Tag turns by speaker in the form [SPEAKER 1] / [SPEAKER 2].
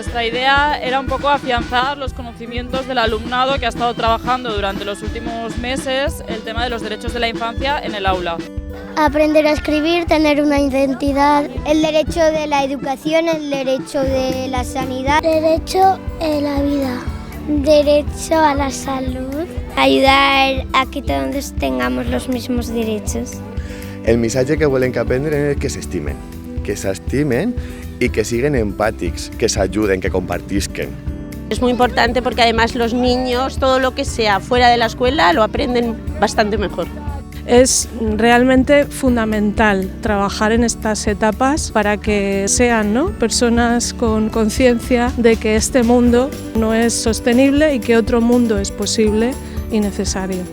[SPEAKER 1] Nuestra idea era un poco afianzar los conocimientos del alumnado que ha estado trabajando durante los últimos meses el tema de los derechos de la infancia en el aula.
[SPEAKER 2] Aprender a escribir, tener una identidad, el derecho de la educación, el derecho de la sanidad, derecho a la vida, derecho a la salud, ayudar a que todos tengamos los mismos derechos.
[SPEAKER 3] El missatge que volem que aprendren és que s'estimen y que siguen empàtics, que s'ajuden, que compartisquen.
[SPEAKER 4] Es muy importante porque además los niños, todo lo que sea fuera de la escuela, lo aprenden bastante mejor.
[SPEAKER 5] Es realmente fundamental trabajar en estas etapas para que sean, ¿no?, personas con conciencia de que este mundo no es sostenible y que otro mundo es posible y necesario.